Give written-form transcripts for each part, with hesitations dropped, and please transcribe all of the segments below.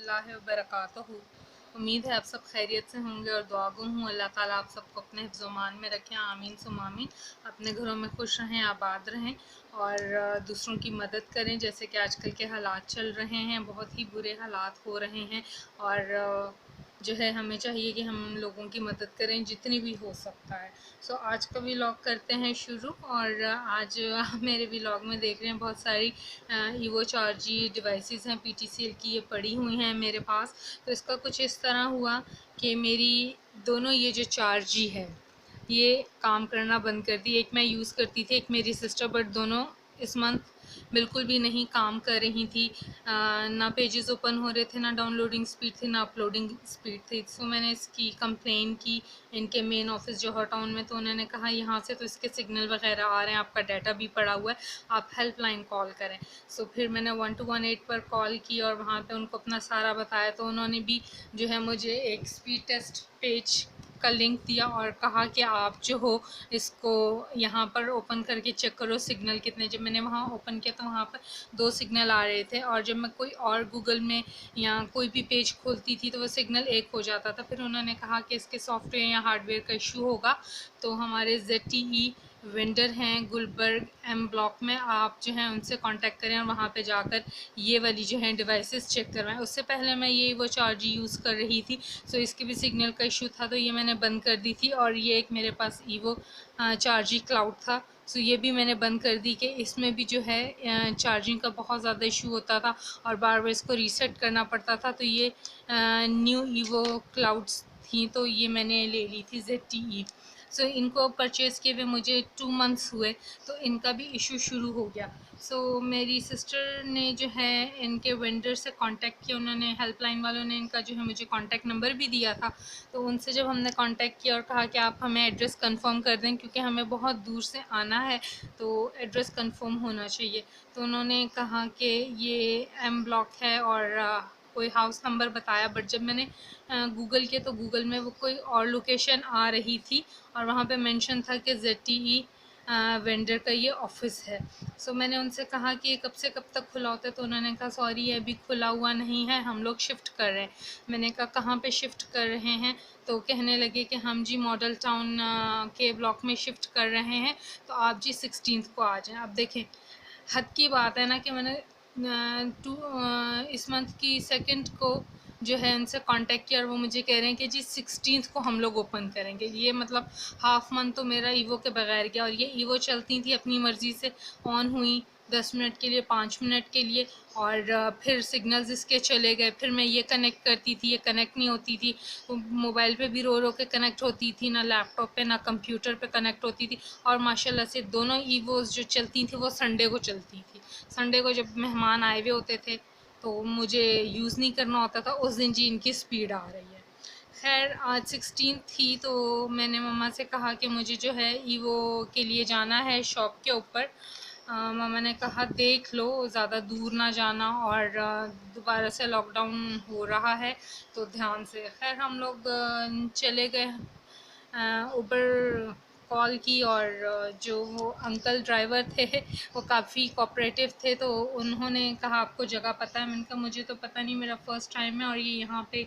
रहमतुल्लाहि व बरकातहू। उम्मीद है आप सब खैरियत से होंगे और दुआगो हूँ अल्लाह ताला आप सबको अपने हिफ्ज़-ओ-मान में रखें, आमीन सुम्मा आमीन। अपने घरों में खुश रहें, आबाद रहें और दूसरों की मदद करें। जैसे कि आजकल के हालात चल रहे हैं, बहुत ही बुरे हालात हो रहे हैं और जो है हमें चाहिए कि हम लोगों की मदद करें जितनी भी हो सकता है। सो आज का व्लॉग करते हैं शुरू और आज आप मेरे व्लॉग में देख रहे हैं बहुत सारी ईवो 4G डिवाइसेस हैं, PTCL की ये पड़ी हुई हैं मेरे पास। तो इसका कुछ इस तरह हुआ कि मेरी दोनों ये जो 4G है ये काम करना बंद कर दी। एक मैं यूज़ करती थी, एक मेरी सिस्टर, बट दोनों इस मंथ बिल्कुल भी नहीं काम कर रही थी। ना पेजेस ओपन हो रहे थे, ना डाउनलोडिंग स्पीड थी, ना अपलोडिंग स्पीड थी। सो मैंने इसकी कंप्लेन की इनके मेन ऑफिस जौहर टाउन में। तो उन्होंने कहा यहाँ से तो इसके सिग्नल वगैरह आ रहे हैं, आपका डाटा भी पड़ा हुआ है, आप हेल्पलाइन कॉल करें। सो फिर मैंने 1218 पर कॉल की और वहाँ पे उनको अपना सारा बताया। तो उन्होंने भी जो है मुझे एक स्पीड टेस्ट पेज का लिंक दिया और कहा कि आप जो हो इसको यहाँ पर ओपन करके चेक करो सिग्नल कितने। जब मैंने वहाँ ओपन किया तो वहाँ पर 2 सिग्नल आ रहे थे और जब मैं कोई और गूगल में या कोई भी पेज खोलती थी तो वो सिग्नल 1 हो जाता था। फिर उन्होंने कहा कि इसके सॉफ्टवेयर या हार्डवेयर का इशू होगा। तो हमारे ZTE वेंडर हैं गुलबर्ग M ब्लॉक में, आप जो हैं उनसे कांटेक्ट करें और वहाँ पे जाकर ये वाली जो है डिवाइसेस चेक करवाएं। उससे पहले मैं ये वो 4G यूज़ कर रही थी, सो इसके भी सिग्नल का इशू था, तो ये मैंने बंद कर दी थी। और ये एक मेरे पास ईवो 4G क्लाउड था, सो ये भी मैंने बंद कर दी कि इसमें भी जो है चार्जिंग का बहुत ज़्यादा इशू होता था और बार बार इसको रीसेट करना पड़ता था। तो ये न्यू ईवो क्लाउड्स थी, तो ये मैंने ले ली थी ZTE। सो इनको परचेज़ किए हुए मुझे 2 मंथ्स हुए, तो इनका भी इशू शुरू हो गया। सो मेरी सिस्टर ने जो है इनके वेंडर से कांटेक्ट किया, उन्होंने हेल्पलाइन वालों ने इनका जो है मुझे कांटेक्ट नंबर भी दिया था। तो उनसे जब हमने कांटेक्ट किया और कहा कि आप हमें एड्रेस कंफर्म कर दें क्योंकि हमें बहुत दूर से आना है, तो एड्रेस कंफर्म होना चाहिए। तो उन्होंने कहा कि ये M ब्लॉक है और कोई हाउस नंबर बताया, बट जब मैंने गूगल किया तो गूगल में वो कोई और लोकेशन आ रही थी और वहाँ पे मेंशन था कि ZTE वेंडर का ये ऑफिस है। सो मैंने उनसे कहा कि कब से कब तक खुला होता है, तो उन्होंने कहा सॉरी ये अभी खुला हुआ नहीं है, हम लोग शिफ्ट कर रहे हैं। मैंने कहा कहाँ पे शिफ्ट कर रहे हैं, तो कहने लगे कि हम जी मॉडल टाउन के ब्लॉक में शिफ्ट कर रहे हैं, तो आप जी 16 को आ जाएं। अब देखें हद की बात है ना कि मैंने इस मंथ की 2 को जो है उनसे कांटेक्ट किया और वो मुझे कह रहे हैं कि जी 16 को हम लोग ओपन करेंगे। ये मतलब हाफ मंथ तो मेरा ईवो के बगैर गया। और ये ईवो चलती थी अपनी मर्ज़ी से, ऑन हुई 10 मिनट के लिए, 5 मिनट के लिए और फिर सिग्नल्स इसके चले गए। फिर मैं ये कनेक्ट करती थी, ये कनेक्ट नहीं होती थी। मोबाइल पे भी रो रो के कनेक्ट होती थी, ना लैपटॉप पे ना कंप्यूटर पे कनेक्ट होती थी। और माशाल्लाह से दोनों ईवोज़ जो चलती थी वो संडे को चलती थी। संडे को जब मेहमान आए हुए होते थे तो मुझे यूज़ नहीं करना होता था, उस दिन जी इनकी स्पीड आ रही है। खैर आज 16 थी तो मैंने मम्मा से कहा कि मुझे जो है ईवो के लिए जाना है शॉप के ऊपर। मम्मा ने कहा देख लो, ज़्यादा दूर ना जाना और दोबारा से लॉकडाउन हो रहा है तो ध्यान से। खैर हम लोग चले गए, उबर कॉल की और जो वो अंकल ड्राइवर थे वो काफ़ी कोऑपरेटिव थे। तो उन्होंने कहा आपको जगह पता है? मैंने कहा मुझे तो पता नहीं, मेरा फ़र्स्ट टाइम है और ये यहाँ पे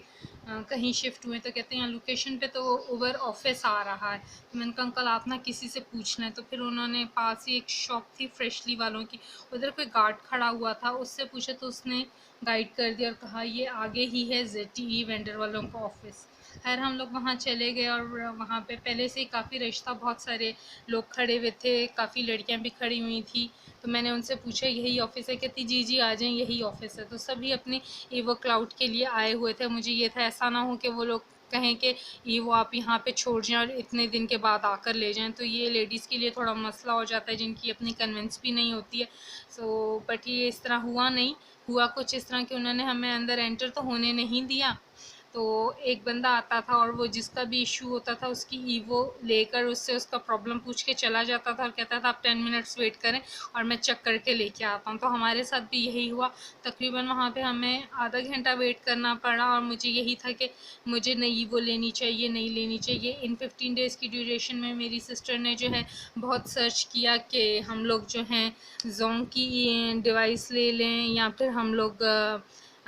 कहीं शिफ्ट हुए। तो कहते हैं लोकेशन पे तो उबर ऑफिस आ रहा है। तो मैंने कहा अंकल आप ना किसी से पूछना है। तो फिर उन्होंने पास ही एक शॉप थी फ्रेशली वालों की, उधर कोई गार्ड खड़ा हुआ था, उससे पूछा तो उसने गाइड कर दिया और कहा ये आगे ही है ZTE वेंडर वालों का ऑफिस। खैर हम लोग वहाँ चले गए और वहाँ पे पहले से ही काफ़ी रश था, बहुत सारे लोग खड़े हुए थे, काफ़ी लड़कियाँ भी खड़ी हुई थी। तो मैंने उनसे पूछा यही ऑफ़िस है? कहती जी जी आ जाएं, यही ऑफ़िस है। तो सभी अपने ईवो क्लाउड के लिए आए हुए थे। मुझे ये था ऐसा ना हो कि वो लोग कहें कि ईवो आप यहाँ पे छोड़ जाएं और इतने दिन के बाद आकर ले जाएं, तो ये लेडीज़ के लिए थोड़ा मसला हो जाता है जिनकी अपनी कन्वेंस भी नहीं होती है। सो बट ये इस तरह हुआ नहीं, हुआ कुछ इस तरह कि उन्होंने हमें अंदर एंटर तो होने नहीं दिया। तो एक बंदा आता था और वो जिसका भी इशू होता था उसकी ईवो लेकर उससे उसका प्रॉब्लम पूछ के चला जाता था और कहता था आप 10 मिनट्स वेट करें और मैं चेक करके लेके आता हूँ। तो हमारे साथ भी यही हुआ, तकरीबन वहाँ पे हमें आधा घंटा वेट करना पड़ा और मुझे यही था कि मुझे नई ईवो लेनी चाहिए, नहीं लेनी चाहिए। इन 15 डेज़ की ड्यूरेशन में मेरी सिस्टर ने जो है बहुत सर्च किया कि हम लोग जो हैं जोंग की डिवाइस ले लें या फिर हम लोग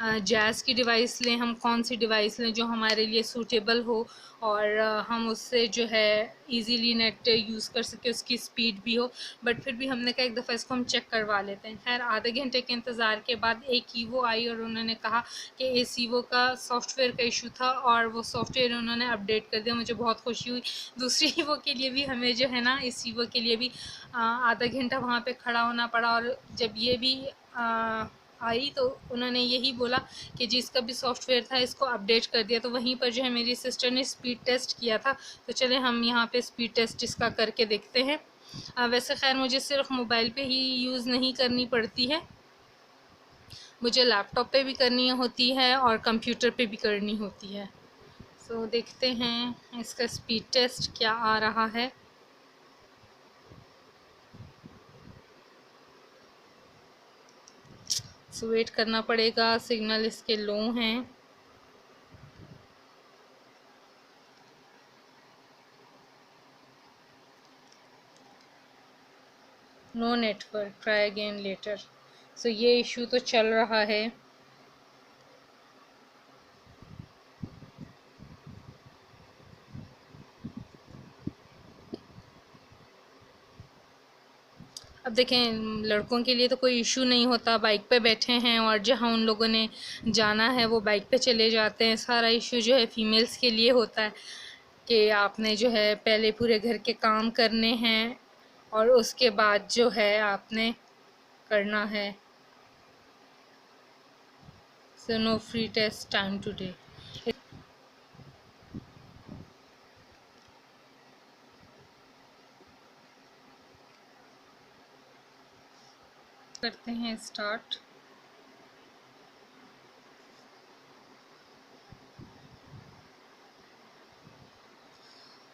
जैज़ की डिवाइस लें, हम कौन सी डिवाइस लें जो हमारे लिए सूटेबल हो और हम उससे जो है इजीली नेट यूज़ कर सकें, उसकी स्पीड भी हो। बट फिर भी हमने कहा एक दफ़ा इसको हम चेक करवा लेते हैं। खैर आधे घंटे के इंतज़ार के बाद एक ईवो आई और उन्होंने कहा कि इस ईवो का सॉफ्टवेयर का इशू था और वो सॉफ्टवेयर उन्होंने अपडेट कर दिया। मुझे बहुत खुशी हुई। दूसरी ईवो के लिए भी हमें जो है ना, इस ईवो के लिए भी आधा घंटा वहाँ पे खड़ा होना पड़ा और जब ये भी आई तो उन्होंने यही बोला कि जिसका भी सॉफ्टवेयर था इसको अपडेट कर दिया। तो वहीं पर जो है मेरी सिस्टर ने स्पीड टेस्ट किया था, तो चले हम यहाँ पे स्पीड टेस्ट इसका करके देखते हैं। वैसे खैर मुझे सिर्फ मोबाइल पे ही यूज़ नहीं करनी पड़ती है, मुझे लैपटॉप पे भी करनी होती है और कंप्यूटर पे भी करनी होती है। सो देखते हैं इसका स्पीड टेस्ट क्या आ रहा है। सो वेट करना पड़ेगा, सिग्नल इसके लो हैं। No network, try again later. So ये इशू तो चल रहा है। अब देखें, लड़कों के लिए तो कोई इशू नहीं होता, बाइक पे बैठे हैं और जहाँ उन लोगों ने जाना है वो बाइक पे चले जाते हैं। सारा इशू जो है फीमेल्स के लिए होता है कि आपने जो है पहले पूरे घर के काम करने हैं और उसके बाद जो है आपने करना है। So no free test time today. करते हैं स्टार्ट।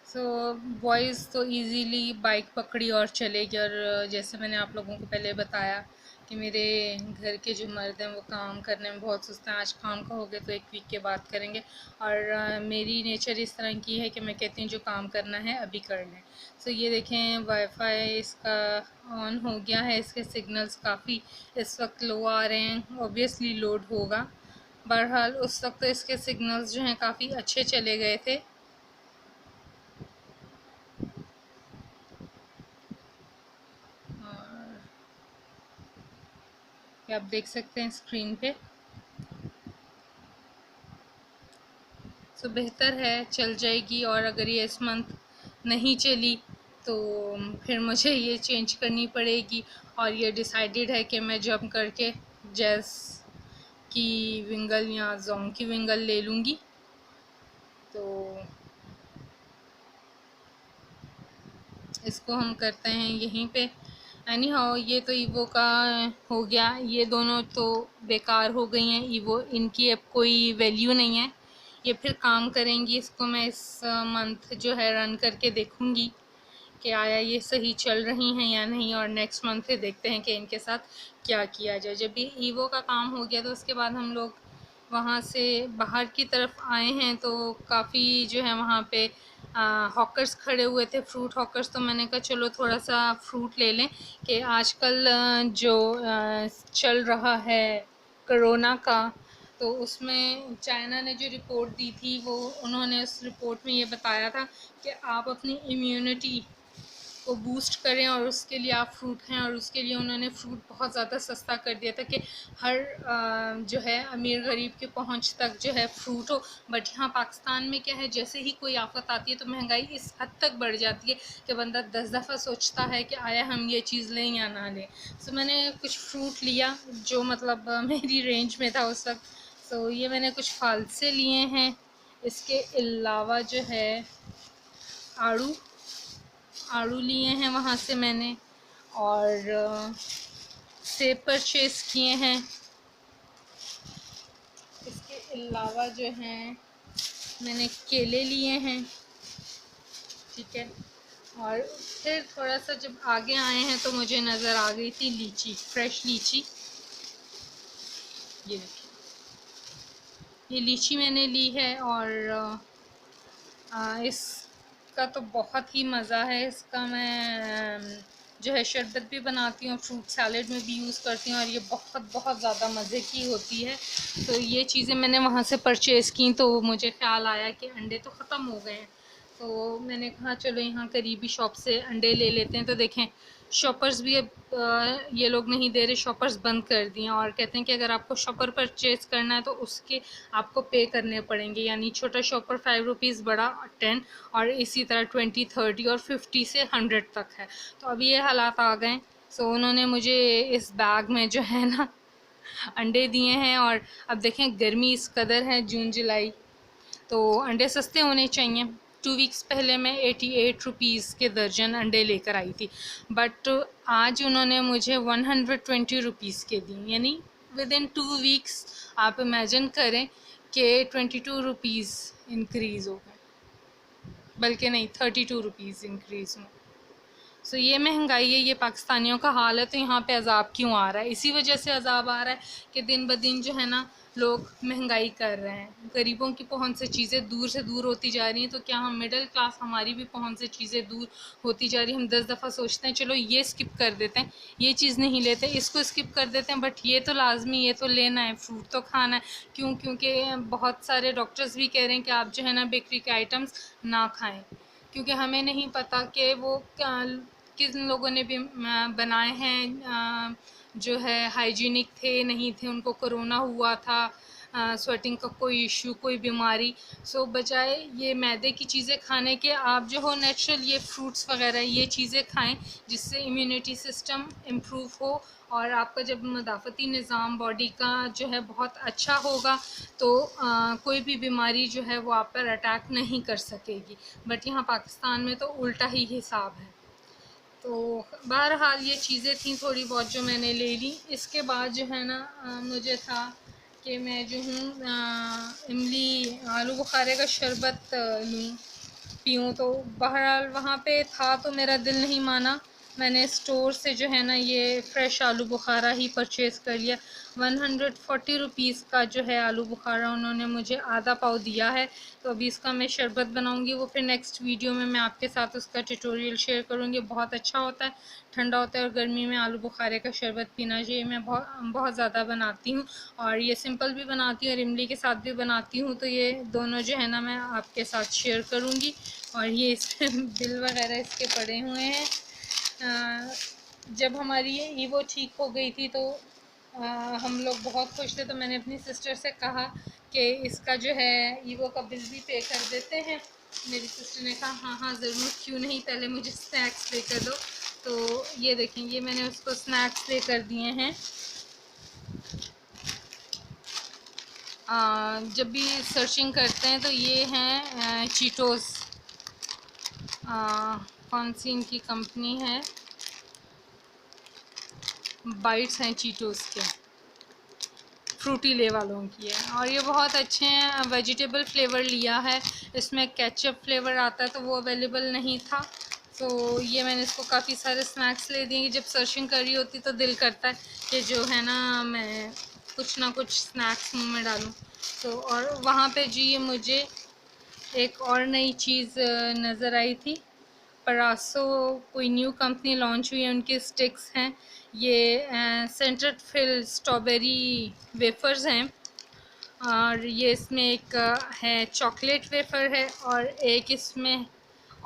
सो बॉयज़ तो इजीली बाइक पकड़ी और चले गए। और जैसे मैंने आप लोगों को पहले बताया कि मेरे घर के जो मर्द हैं वो काम करने में बहुत सुस्त हैं। आज काम का हो गया तो एक वीक के बाद करेंगे। और मेरी नेचर इस तरह की है कि मैं कहती हूँ जो काम करना है अभी कर लें। सो ये देखें वाईफाई इसका ऑन हो गया है, इसके सिग्नल्स काफ़ी इस वक्त लो आ रहे हैं, ऑब्वियसली लोड होगा। बहरहाल उस वक्त तो इसके सिग्नल्स जो हैं काफ़ी अच्छे चले गए थे। और ये आप देख सकते हैं स्क्रीन पे। सो बेहतर है चल जाएगी। और अगर ये इस मंथ नहीं चली तो फिर मुझे ये चेंज करनी पड़ेगी। और ये डिसाइडेड है कि मैं जंप करके जैस की विंगल या जोंग की विंगल ले लूँगी। तो इसको हम करते हैं यहीं पे। एनी हाउ ये तो ईवो का हो गया। ये दोनों तो बेकार हो गई हैं ईवो, इनकी अब कोई वैल्यू नहीं है। ये फिर काम करेंगी, इसको मैं इस मंथ जो है रन करके देखूँगी कि आया ये सही चल रही हैं या नहीं। और नेक्स्ट मंथ फिर देखते हैं कि इनके साथ क्या किया जाए। जब भी ईवो का काम हो गया तो उसके बाद हम लोग वहाँ से बाहर की तरफ आए हैं तो काफ़ी जो है वहाँ पे हॉकर्स खड़े हुए थे, फ्रूट हॉकर्स। तो मैंने कहा चलो थोड़ा सा फ्रूट ले लें कि आजकल जो चल रहा है कोरोना का, तो उसमें चाइना ने जो रिपोर्ट दी थी वो उन्होंने उस रिपोर्ट में ये बताया था कि आप अपनी इम्यूनिटी को बूस्ट करें और उसके लिए आप फ्रूट खाएं। और उसके लिए उन्होंने फ्रूट बहुत ज़्यादा सस्ता कर दिया था कि हर जो है अमीर गरीब के पहुंच तक जो है फ्रूट हो। बट यहाँ पाकिस्तान में क्या है, जैसे ही कोई आफत आती है तो महंगाई इस हद तक बढ़ जाती है कि बंदा 10 दफ़ा सोचता है कि आया हम ये चीज़ लें या ना लें। तो मैंने कुछ फ्रूट लिया जो मतलब मेरी रेंज में था उस वक्त। तो ये मैंने कुछ फल से लिए हैं। इसके अलावा जो है आड़ू आड़ू लिए हैं वहाँ से मैंने। और सेब परचेज़ किए हैं। इसके अलावा जो हैं मैंने केले लिए हैं, ठीक है। और फिर थोड़ा सा जब आगे आए हैं तो मुझे नज़र आ गई थी लीची, फ्रेश लीची। ये देखिए, ये लीची मैंने ली है। और इसका तो बहुत ही मज़ा है। इसका मैं जो है शरबत भी बनाती हूँ, फ्रूट सैलेड में भी यूज़ करती हूँ और ये बहुत बहुत ज़्यादा मज़े की होती है। तो ये चीज़ें मैंने वहाँ से परचेज़ की, तो मुझे ख़्याल आया कि अंडे तो ख़त्म हो गए हैं, तो मैंने कहा चलो यहाँ करीबी शॉप से अंडे ले लेते हैं। तो देखें शॉपर्स भी अब ये लोग नहीं दे रहे, शॉपर्स बंद कर दिए और कहते हैं कि अगर आपको शॉपर परचेज़ करना है तो उसके आपको पे करने पड़ेंगे, यानी छोटा शॉपर 5 रुपीज़, बड़ा 10, और इसी तरह 20, 30 और 50 से 100 तक है। तो अब ये हालात आ गए। सो उन्होंने मुझे इस बैग में जो है ना अंडे दिए हैं। और अब देखें गर्मी इस कदर है, जून जुलाई, तो अंडे सस्ते होने चाहिए। 2 वीक्स पहले मैं 88 रुपीज़ के दर्जन अंडे लेकर आई थी, बट आज उन्होंने मुझे 120 रुपीज़ के दिए, यानी विद इन 2 वीक्स आप इमेजिन करें कि 22 रुपीज़ इंक्रीज़ हो गए, बल्कि नहीं 32 रुपीज़ इंक्रीज़ हुए। सो ये महंगाई है, ये पाकिस्तानियों का हाल है। तो यहाँ पे अज़ाब क्यों आ रहा है? इसी वजह से अज़ाब आ रहा है कि दिन ब दिन जो है ना लोग महंगाई कर रहे हैं, गरीबों की पहुंच से चीज़ें दूर से दूर होती जा रही हैं। तो क्या हम मिडिल क्लास, हमारी भी पहुंच से चीज़ें दूर होती जा रही हैं। हम 10 दफ़ा सोचते हैं चलो ये स्किप कर देते हैं, ये चीज़ नहीं लेते, इसको स्किप कर देते हैं, बट ये तो लाजमी, ये तो लेना है, फ्रूट तो खाना है। क्यों? क्योंकि बहुत सारे डॉक्टर्स भी कह रहे हैं कि आप जो है ना बेकरी के आइटम्स ना खाएँ, क्योंकि हमें नहीं पता कि वो किन लोगों ने भी बनाए हैं, जो है हाइजीनिक थे नहीं थे, उनको कोरोना हुआ था, स्वेटिंग का कोई इशू, कोई बीमारी। सो बजाय ये मैदे की चीज़ें खाने के, आप जो हो नेचुरल ये फ्रूट्स वगैरह ये चीज़ें खाएं, जिससे इम्यूनिटी सिस्टम इम्प्रूव हो और आपका जब मदाफ़ती निज़ाम बॉडी का जो है बहुत अच्छा होगा, तो कोई भी बीमारी जो है वो आप पर अटैक नहीं कर सकेगी। बट यहाँ पाकिस्तान में तो उल्टा ही हिसाब है। तो बहरहाल ये चीज़ें थी थोड़ी बहुत जो मैंने ले ली। इसके बाद जो है ना मुझे था कि मैं जो हूँ इमली आलू बुखारे का शरबत लूँ, पीऊँ। तो बहरहाल वहाँ पे था तो मेरा दिल नहीं माना, मैंने स्टोर से जो है ना ये फ़्रेश आलू बुखारा ही परचेज़ कर लिया। 140 रुपीज़ का जो है आलू बुखारा उन्होंने मुझे आधा पाव दिया है। तो अभी इसका मैं शरबत बनाऊंगी, वो फिर नेक्स्ट वीडियो में मैं आपके साथ उसका ट्यूटोरियल शेयर करूंगी। बहुत अच्छा होता है, ठंडा होता है और गर्मी में आलू बुखारे का शरबत पीना चाहिए। मैं बहुत बहुत ज़्यादा बनाती हूँ और ये सिंपल भी बनाती हूँ और इमली के साथ भी बनाती हूँ। तो ये दोनों जो है ना मैं आपके साथ शेयर करूँगी। और ये इसमें बिल वगैरह इसके पड़े हुए हैं। जब हमारी ये ईवो ठीक हो गई थी तो हम लोग बहुत खुश थे, तो मैंने अपनी सिस्टर से कहा कि इसका जो है ईवो का बिल भी पे कर देते हैं। मेरी सिस्टर ने कहा हाँ हाँ ज़रूर, क्यों नहीं, पहले मुझे स्नैक्स पे कर दो। तो ये देखें, ये मैंने उसको स्नैक्स पे कर दिए हैं। जब भी सर्चिंग करते हैं तो ये हैं चीटोस, कौन सी इनकी कंपनी है, बाइट्स हैं चीटोस के, फ्रूटी ले वालों की है और ये बहुत अच्छे हैं। वेजिटेबल फ्लेवर लिया है, इसमें केचप फ्लेवर आता है तो वो अवेलेबल नहीं था। तो ये मैंने इसको काफ़ी सारे स्नैक्स ले दिए। जब सर्चिंग कर रही होती तो दिल करता है कि जो है ना मैं कुछ ना कुछ स्नैक्स मुँह में डालूँ। तो और वहाँ पे जी ये मुझे एक और नई चीज़ नज़र आई थी, परासो कोई न्यू कंपनी लॉन्च हुई है, उनके स्टिक्स हैं। ये सेंटेड फिल स्ट्रॉबेरी वेफ़र्स हैं और ये इसमें एक है चॉकलेट वेफ़र है और एक इसमें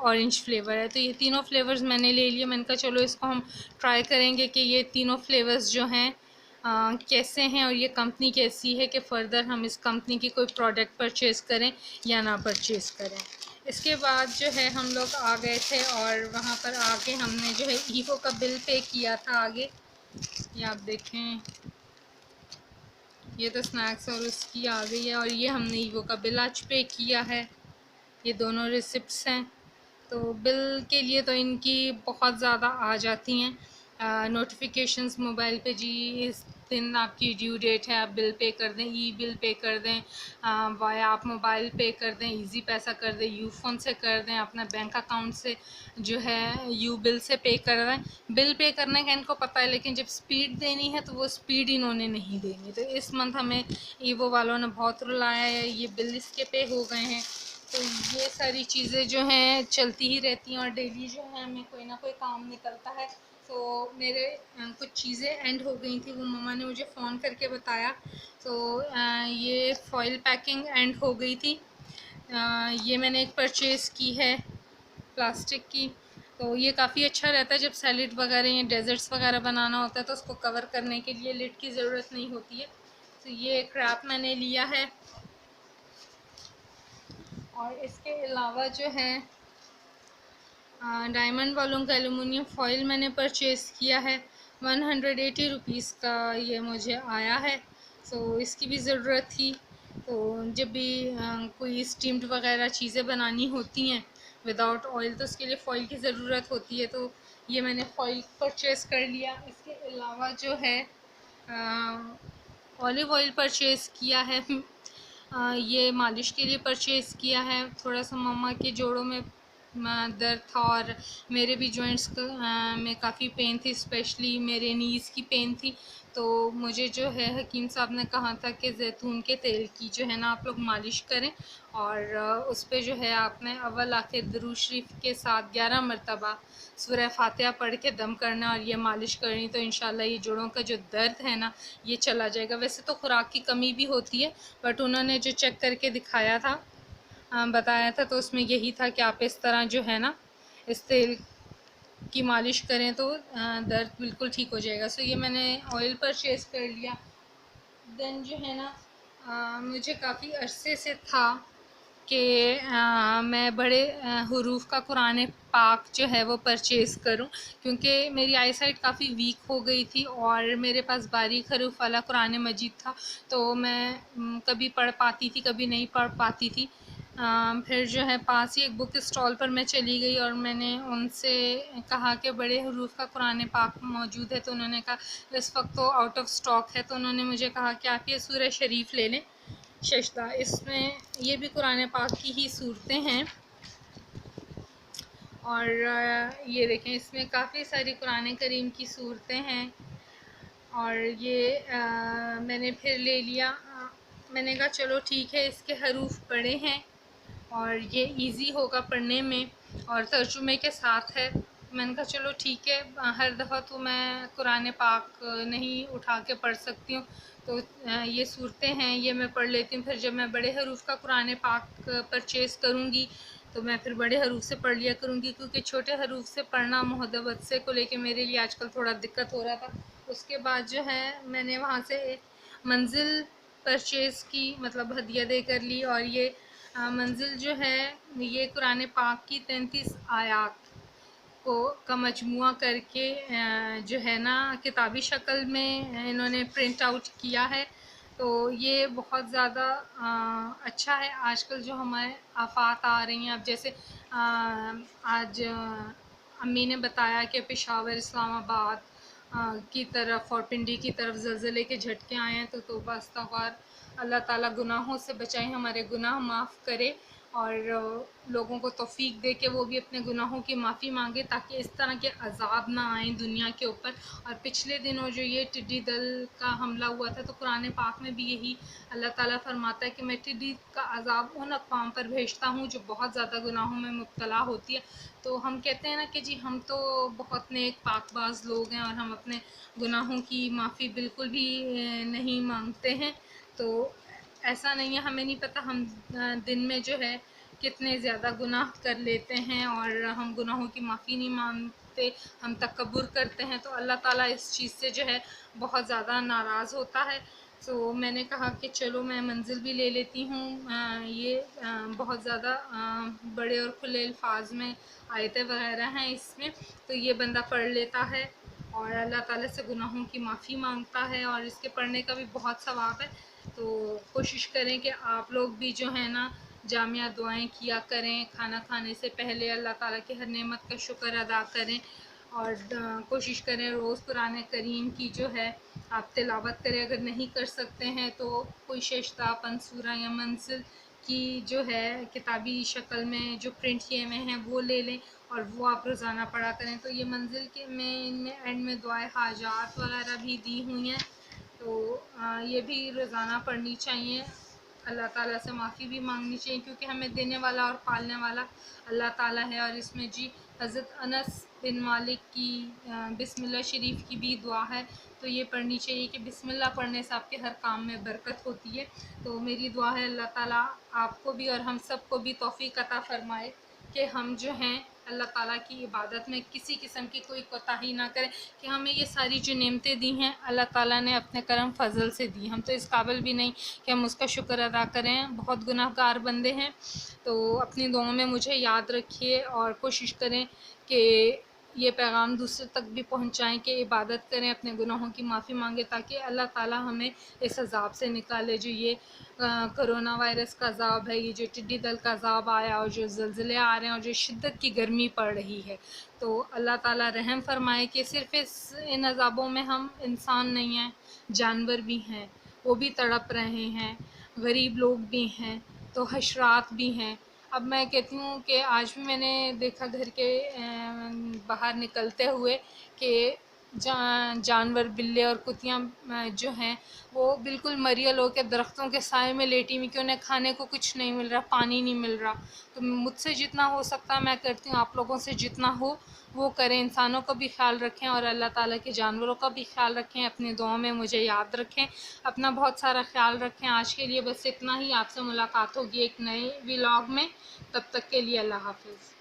ऑरेंज फ्लेवर है। तो ये तीनों फ्लेवर्स मैंने ले लिए। मैंने कहा चलो इसको हम ट्राई करेंगे कि ये तीनों फ्लेवर्स जो हैं कैसे हैं और ये कंपनी कैसी है, कि फ़र्दर हम इस कंपनी की कोई प्रोडक्ट परचेज़ करें या ना परचेज़ करें। इसके बाद जो है हम लोग आ गए थे और वहाँ पर आके हमने जो है ईवो का बिल पे किया था आगे। ये आप देखें, ये तो स्नैक्स और उसकी आ गई है और ये हमने ईवो का बिल आज पे किया है। ये दोनों रिसिप्ट्स हैं। तो बिल के लिए तो इनकी बहुत ज़्यादा आ जाती हैं नोटिफिकेशंस मोबाइल पे, जी इस दिन आपकी ड्यू डेट है, आप बिल पे कर दें, ई बिल पे कर दें, वाया आप मोबाइल पे कर दें, इजी पैसा कर दें, यू फ़ोन से कर दें, अपना बैंक अकाउंट से जो है यू बिल से पे कर दें। बिल पे करने का इनको पता है, लेकिन जब स्पीड देनी है तो वो स्पीड इन्होंने नहीं देनी। तो इस मंथ हमें ईवो वालों ने बहुत रुलाया है, ये बिल इसके पे हो गए हैं। तो ये सारी चीज़ें जो हैं चलती ही रहती हैं और डेली जो है हमें कोई ना कोई काम निकलता है। तो मेरे कुछ चीज़ें एंड हो गई थी, वो मम्मा ने मुझे फ़ोन करके बताया। तो ये फॉइल पैकिंग एंड हो गई थी। ये मैंने एक परचेज़ की है प्लास्टिक की। तो ये काफ़ी अच्छा रहता है जब सैलेड वगैरह या डेज़र्ट्स वगैरह बनाना होता है, तो उसको कवर करने के लिए लिड की ज़रूरत नहीं होती है। तो ये एक रैप मैंने लिया है। और इसके अलावा जो है डायमंड वालों का एलुमिनियम फॉइल मैंने परचेज़ किया है। 180 रुपीज़ का ये मुझे आया है। तो इसकी भी ज़रूरत थी। तो जब भी कोई स्टीम्ड वगैरह चीज़ें बनानी होती हैं विदाउट ऑयल, तो उसके लिए फ़ॉइल की ज़रूरत होती है। तो ये मैंने फ़ॉइल परचेज़ कर लिया। इसके अलावा जो है ऑलिव ऑयल परचेज़ किया है। ये मालिश के लिए परचेज़ किया है। थोड़ा सा मम्मा के जोड़ों में दर्द था और मेरे भी जॉइंट्स में काफ़ी पेन थी, स्पेशली मेरे नीज़ की पेन थी। तो मुझे जो है हकीम साहब ने कहा था कि ज़ैतून के तेल की जो है ना आप लोग मालिश करें, और उस पे जो है आपने अव्वल आखिर दुरूद शरीफ के साथ 11 मरतबा सूरह फातिहा पढ़ के दम करना और ये मालिश करनी। तो इंशाल्लाह ये जोड़ों का जो दर्द है ना ये चला जाएगा। वैसे तो खुराक की कमी भी होती है, बट उन्होंने जो चेक करके दिखाया था, बताया था, तो उसमें यही था कि आप इस तरह जो है ना इस तेल की मालिश करें तो दर्द बिल्कुल ठीक हो जाएगा। सो ये मैंने ऑयल परचेज़ कर लिया। देन जो है ना मुझे काफ़ी अरसे से था कि मैं बड़े हुरूफ का कुरान पाक जो है वो परचेज़ करूं, क्योंकि मेरी आई साइट काफ़ी वीक हो गई थी और मेरे पास बारीक हरूफ वाला कुरान मजीद था। तो मैं कभी पढ़ पाती थी, कभी नहीं पढ़ पाती थी। फिर जो है पास ही एक बुक स्टॉल पर मैं चली गई और मैंने उनसे कहा कि बड़े हरूफ का कुरान पाक मौजूद है। तो उन्होंने कहा इस वक्त तो आउट ऑफ स्टॉक है। तो उन्होंने मुझे कहा कि आप ये सूरह शरीफ ले लें, शशदा। इसमें ये भी कुरान पाक की ही सूरतें हैं। और ये देखें, इसमें काफ़ी सारी कुरान करीम की सूरतें हैं। और ये मैंने फिर ले लिया। मैंने कहा चलो ठीक है, इसके हरूफ बड़े हैं और ये इजी होगा पढ़ने में और तर्जुमे के साथ है। मैंने कहा चलो ठीक है, हर दफ़ा तो मैं कुरान पाक नहीं उठा के पढ़ सकती हूँ, तो ये सूरतें हैं ये मैं पढ़ लेती हूँ। फिर जब मैं बड़े हरूफ का कुरान पाक परचेज़ करूँगी तो मैं फिर बड़े हरूफ से पढ़ लिया करूँगी, क्योंकि छोटे हरूफ से पढ़ना मुहद्दबत को लेके मेरे लिए आजकल थोड़ा दिक्कत हो रहा था। उसके बाद जो है मैंने वहाँ से मंजिल परचेज़ की, मतलब हदिया दे कर ली। और ये मंजिल जो है ये कुरान पाक की 33 आयात को का मजमुआ करके जो है ना किताबी शक्ल में इन्होंने प्रिंट आउट किया है। तो ये बहुत ज़्यादा अच्छा है। आजकल जो हमारे आफात आ रही हैं, अब जैसे आज अम्मी ने बताया कि पेशावर, इस्लामाबाद की तरफ और पिंडी की तरफ ज़लज़ले के झटके आए हैं। तो तौबा इस्तग़फ़ार, अल्लाह ताला गुनाहों से बचाए, हमारे गुनाह माफ़ करे और लोगों को तौफ़ीक दे के वो भी अपने गुनाहों की माफ़ी मांगे, ताकि इस तरह के अज़ाब ना आए दुनिया के ऊपर। और पिछले दिनों जो ये टिड्डी दल का हमला हुआ था, तो कुरान पाक में भी यही अल्लाह ताला फरमाता है कि मैं टिड्डी का अज़ाब उन अक़वाम पर भेजता हूँ जो बहुत ज़्यादा गुनाहों में मुब्तला होती है। तो हम कहते हैं ना कि जी हम तो बहुत नेक पाकबाज़ लोग हैं और हम अपने गुनाहों की माफ़ी बिल्कुल भी नहीं मांगते हैं। तो ऐसा नहीं है, हमें नहीं पता हम दिन में जो है कितने ज़्यादा गुनाह कर लेते हैं और हम गुनाहों की माफ़ी नहीं मांगते, हम तकब्बुर करते हैं। तो अल्लाह ताला इस चीज़ से जो है बहुत ज़्यादा नाराज़ होता है। तो मैंने कहा कि चलो मैं मंजिल भी ले लेती हूँ। ये बहुत ज़्यादा बड़े और खुले अल्फाज में आयतें वगैरह हैं इसमें, तो ये बंदा पढ़ लेता है और अल्लाह ताला से गुनाहों की माफ़ी मांगता है और इसके पढ़ने का भी बहुत सवाब है। तो कोशिश करें कि आप लोग भी जो है ना जामिया दुआएं किया करें, खाना खाने से पहले अल्लाह ताला की हर नेमत का शुक्र अदा करें और कोशिश करें रोज़ कुरान करीम की जो है आप तिलावत करें। अगर नहीं कर सकते हैं तो कोई शेषता, पंसूरा या मंजिल की जो है किताबी शक्ल में जो प्रिंट किए हुए हैं वो ले लें और वो आप रोज़ाना पढ़ा करें। तो ये मंजिल के में इनमें एंड में दुआए हाजात वगैरह भी दी हुई हैं, तो ये भी रोज़ाना पढ़नी चाहिए। अल्लाह ताला से माफ़ी भी मांगनी चाहिए, क्योंकि हमें देने वाला और पालने वाला अल्लाह ताला है। और इसमें जी हज़रत अनस बिन मालिक की बिस्मिल्लाह शरीफ की भी दुआ है, तो ये पढ़नी चाहिए कि बिस्मिल्लाह पढ़ने से आपके हर काम में बरकत होती है। तो मेरी दुआ है अल्लाह ताला आपको भी और हम सब को भी तौफ़ीक अता फ़रमाए कि हम जो हैं अल्लाह ताला की इबादत में किसी किस्म की कोई कोताही ना करें, कि हमें ये सारी जो नेमतें दी हैं अल्लाह ताला ने अपने करम फ़ज़ल से दी, हम तो इस काबिल भी नहीं कि हम उसका शुक्र अदा करें, बहुत गुनाहगार बंदे हैं। तो अपनी दुआओं में मुझे याद रखिए और कोशिश करें कि ये पैगाम दूसरे तक भी पहुंचाएं कि इबादत करें, अपने गुनाहों की माफ़ी मांगे, ताकि अल्लाह ताला हमें इस अज़ाब से निकाले जो ये कोरोना वायरस का अज़ाब है, ये जो टिड्डी दल का अज़ाब आया और जो ज़लज़ले आ रहे हैं और जो शिद्दत की गर्मी पड़ रही है। तो अल्लाह ताला रहम फरमाए कि सिर्फ़ इन अज़ाबों में हम इंसान नहीं हैं, जानवर भी हैं, वो भी तड़प रहे हैं, गरीब लोग भी हैं, तो हशरात भी हैं। अब मैं कहती हूँ कि आज भी मैंने देखा घर के बाहर निकलते हुए कि जानवर बिल्ली और कुतियाँ जो हैं वो बिल्कुल मरियल होकर दरख्तों के साए में लेटी हुई कि उन्हें खाने को कुछ नहीं मिल रहा, पानी नहीं मिल रहा। तो मुझसे जितना हो सकता है मैं करती हूँ, आप लोगों से जितना हो वो करें, इंसानों का भी ख्याल रखें और अल्लाह ताला के जानवरों का भी ख्याल रखें, अपनी दुआओं में मुझे याद रखें, अपना बहुत सारा ख्याल रखें। आज के लिए बस इतना ही, आपसे मुलाकात होगी एक नए व्लॉग में, तब तक के लिए अल्लाह हाफ़िज़।